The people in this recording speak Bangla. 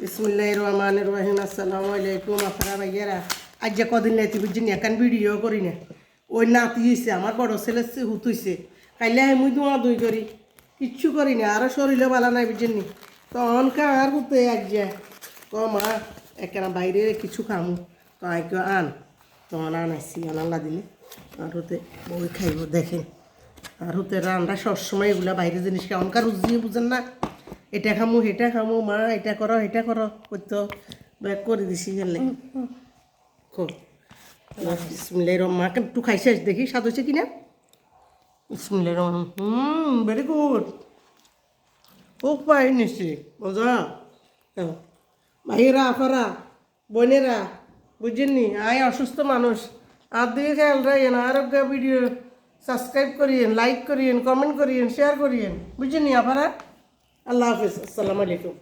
বিসমিল্লাহির রহমানির রহিম। আসসালামু আলাইকুম আপনারা ভাইয়েরা। আজ যে কদিন নাইতে বুঝছেন একান ভিডিও করি না। ওই নাতি হয়েছে আমার বড় ছেলে হুত হয়েছে কাইলে মুই দোয়া দুই করি কিচ্ছু করি না আরও শরীরে ভালো নাই বুঝছেন নি। তো অনকা আর হুতে এক যায় ক মা একখানা বাইরে কিছু খামু তো আই কেউ আন তখন আনাইছি আনাল্লা দিলে আর হতে বই খাইব দেখেন। আর হতে রান্না সবসময় এগুলা বাইরে জিনিস খাই অনকার রুজিয়ে বুঝেন না। এটা খামু সেটা খামু মা এটা করো করতো ব্যাগ করে দিছি গেলে বিসমিল্লাহির মাকে একটু খাইছে দেখি স্বাদ হয়েছে কিনা। বিসমিল্লাহির রহমান ভেরি গুড খুব পাই নিশ্চয়ই মজা। ভাইয়েরা আপারা বোনেরা বুঝছেন নি আয় অসুস্থ মানুষ আর দিকে খেয়াল রাখেন আরোগ্য ভিডিও সাবস্ক্রাইব করিয়েন লাইক করিয়েন কমেন্ট করিয়েন শেয়ার করিয়েন বুঝছেন নি আপারা। আল্লাহ হাফিজ আসসালামু আলাইকুম।